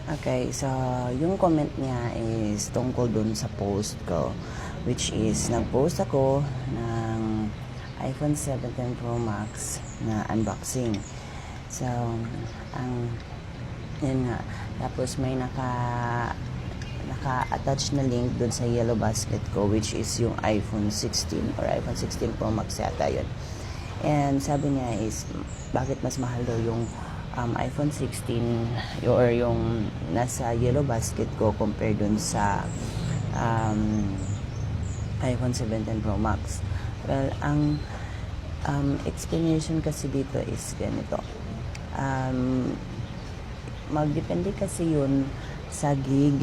Okay, so yung comment niya is tungkol dun sa post ko, which is nag-post ako ng iPhone 17 Pro Max na unboxing. So, yun nga, tapos may naka-attach na link dun sa yellow basket ko, which is yung iPhone 16 or iPhone 16 Pro Max yata yun. And sabi niya is, bakit mas mahal daw yung iPhone 16 or yung nasa yellow basket ko compared dun sa iPhone 17 Pro Max. Well, ang explanation kasi dito is ganito. Magdepende kasi yun sa gig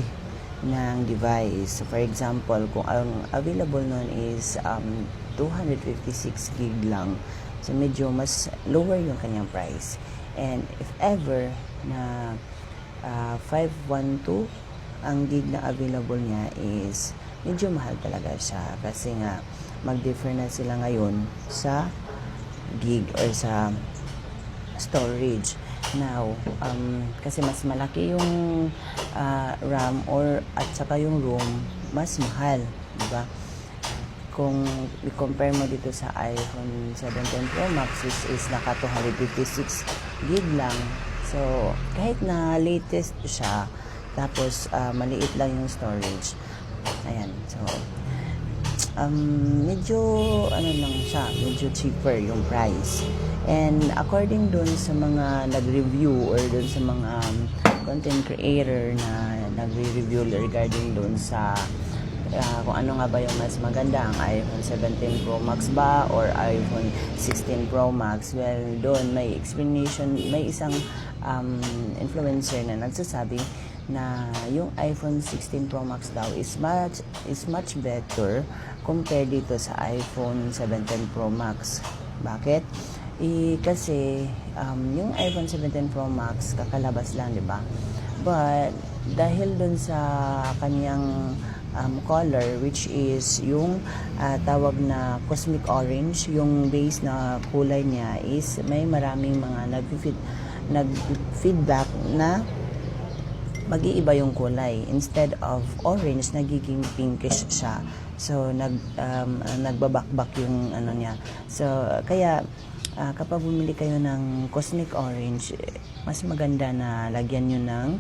ng device. So, for example, kung ang available nun is 256 gig lang, so medyo mas lower yung kanyang price. And if ever na 512 ang gig na available niya is medyo mahal talaga siya kasi nga mag-differ na sila ngayon sa gig or sa storage. Now, kasi mas malaki yung RAM or at saka yung ROM, mas mahal, di ba? Kung i-compare mo dito sa iPhone 17 Pro Max is naka 256 gig lang. So, kahit na latest siya, tapos maliit lang yung storage. Ayan. So, medyo lang siya, medyo cheaper yung price. And according dun sa mga nag-review or dun sa mga content creator na nagre-review regarding dun sa kung ano nga ba yung mas maganda, ang iPhone 17 Pro Max ba or iPhone 16 Pro Max. Well, doon may explanation, may isang influencer na nagsasabi na yung iPhone 16 Pro Max daw is much better compared dito sa iPhone 17 Pro Max. Bakit? Kasi yung iPhone 17 Pro Max kakalabas lang, di ba? But dahil doon sa kanyang color, which is yung tawag na cosmic orange, yung base na kulay niya is may maraming mga nag-feedback na mag-iiba yung kulay. Instead of orange, nagiging pinkish siya. So nagbabakbak yung ano niya. So kaya kapag bumili kayo ng cosmic orange, mas maganda na lagyan nyo ng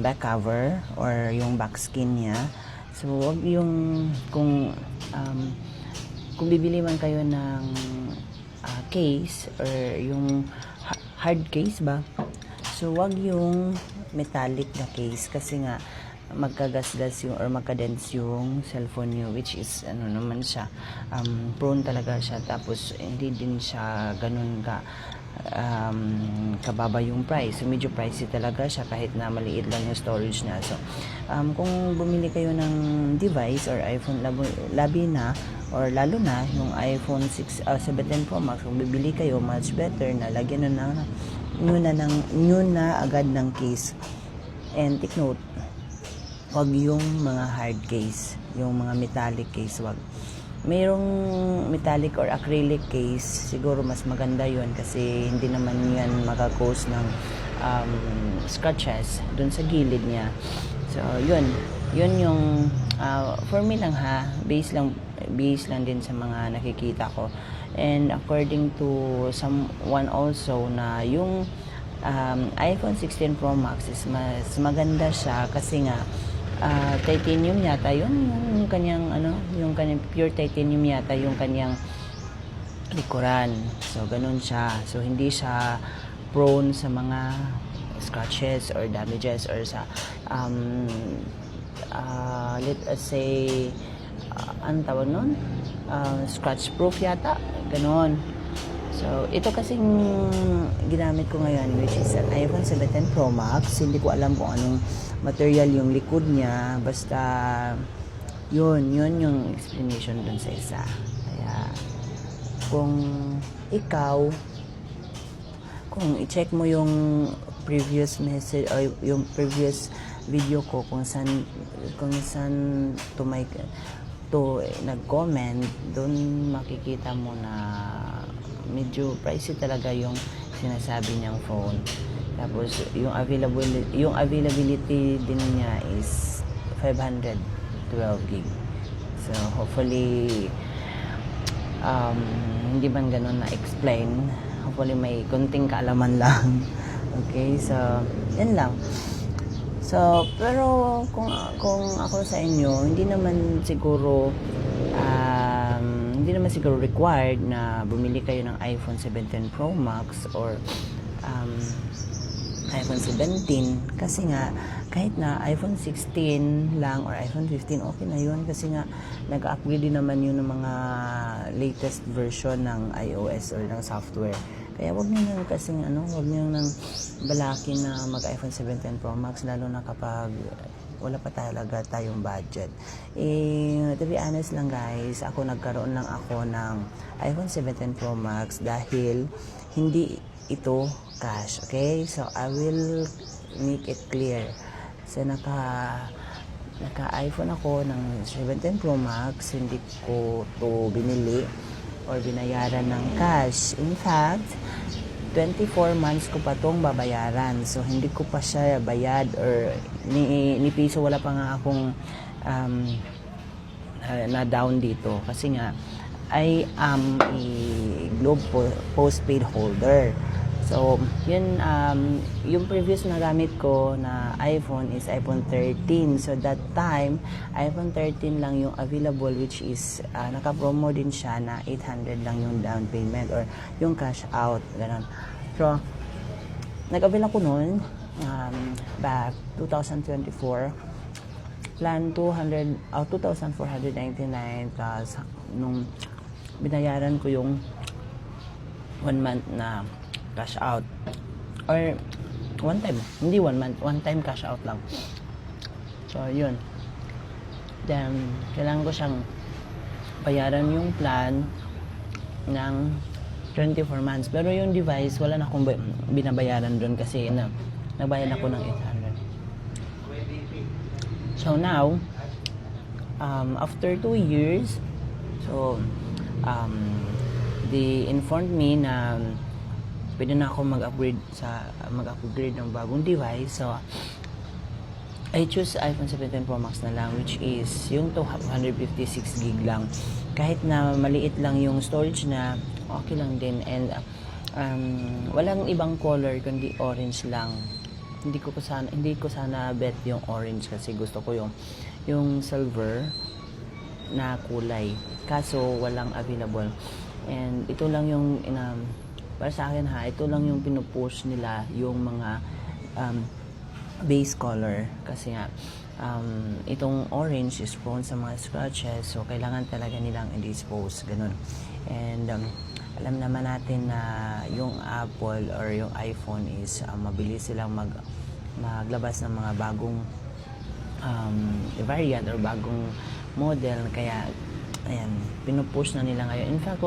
back cover or yung back skin niya. So wag yung kung bibili man kayo ng case or yung hard case ba, so wag yung metallic na case kasi nga magkagasgas yung or magkadents yung cellphone nyo, which is naman siya, prone talaga siya, tapos hindi din siya ganun kababa yung price. So medyo pricey talaga siya kahit na maliit lang yung storage niya. So kung bumili kayo ng device or iPhone, labi na or lalo na yung iPhone 17 Pro Max, kung bibili kayo, much better na lagyan nyo na agad ng case. And take note, wag yung mga hard case, yung mga metallic case, wag. Mayroong metallic or acrylic case, siguro mas maganda yun kasi hindi naman yan maka-cause ng scratches dun sa gilid niya. So yun yung for me lang base lang din sa mga nakikita ko. And according to someone also na yung iPhone 16 Pro Max is mas maganda siya kasi nga titanium yata yung kanyang yung kanyang pure titanium yata yung kanyang likuran. So ganun siya. So hindi siya prone sa mga scratches or damages or sa let us say ano tawag nun? Scratch proof yata. Ganun. So, ito kasing ginamit ko ngayon, which is an iPhone 17 Pro Max. Hindi ko alam kung anong material yung likod niya. Basta, yun yung explanation dun sa isa. Kaya, kung i-check mo yung previous message or yung previous video ko kung saan nag-comment, doon makikita mo na medyo pricey talaga yung sinasabi niyang phone. Tapos yung availability din niya is 512 gig. So hopefully hindi man ganun na explain. Hopefully may konting kaalaman lang. Okay, so yan lang. So pero kung ako sa inyo, hindi naman siguro required na bumili kayo ng iPhone 17 Pro Max or iPhone 17 kasi nga kahit na iPhone 16 lang or iPhone 15 okay na yun kasi nga nag-upgrade din naman yun ng mga latest version ng iOS or ng software. Kaya wag niyo nang kasing wag niyo nang balakin na mag-iPhone 17 Pro Max lalo na kapag wala pa talaga tayong budget. To be honest lang guys, nagkaroon lang ako ng iPhone 17 Pro Max dahil hindi ito cash. Okay? So, I will make it clear. So, naka-iPhone ako ng 17 Pro Max. Hindi ko to binili or binayaran ng cash. In fact, 24 months ko pa tong babayaran. So, hindi ko pa siya bayad or ni piso. Wala pa nga akong na down dito. Kasi nga, I am a Globe postpaid holder. So, yun, yung previous na gamit ko na iPhone is iPhone 13. So, that time, iPhone 13 lang yung available which is, naka-promo din siya na 800 lang yung down payment or yung cash out. Ganun. So, nag-avail ako noon, back 2024, plan 2,499 plus nung binayaran ko yung 1 month na cash out or one time, hindi 1 month, one time cash out lang. So yun, then kailangan ko siyang bayaran yung plan ng 24 months, pero yung device wala na akong binabayaran doon kasi nagbayad ako ng 800. So now after 2 years, so they informed me na pwede na ako mag-upgrade ng bagong device. So I choose iPhone 17 Pro Max na lang, which is yung 256 gig lang. Kahit na maliit lang yung storage na, okay lang din. And walang ibang color kundi orange lang. Hindi ko sana bet yung orange kasi gusto ko yung silver na kulay. Kaso walang available. And ito lang yung para sa akin ito lang yung pinupush nila yung mga base color kasi nga itong orange is prone sa mga scratches, so kailangan talaga nilang i-dispose ganun. And alam naman natin na yung Apple or yung iPhone is mabilis silang maglabas ng mga bagong variant or bagong model, kaya ayan, pinupush na nila ngayon. In fact,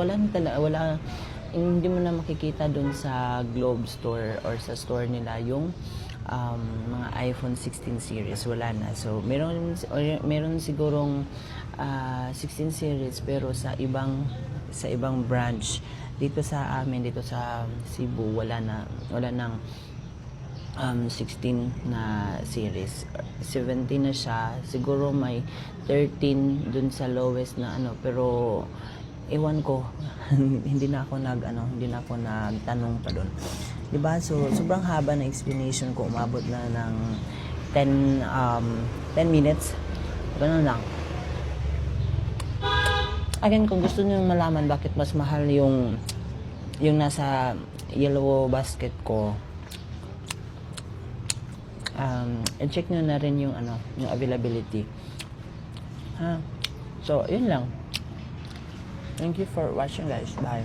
hindi mo na makikita dun sa Globe Store or sa store nila yung mga iPhone 16 series. Wala na. So, meron sigurong 16 series pero sa ibang branch. Dito sa amin, dito sa Cebu, wala nang 16 na series. 17 na siya. Siguro may 13 dun sa lowest na pero ewan ko, hindi na ako nagtanong pa doon. Diba? So, sobrang haba na explanation ko. Umabot na ng 10 minutes. Ganun lang. Again, kung gusto niyo malaman bakit mas mahal yung nasa yellow basket ko, check nyo na rin yung availability. So, yun lang. Thank you for watching guys. Bye.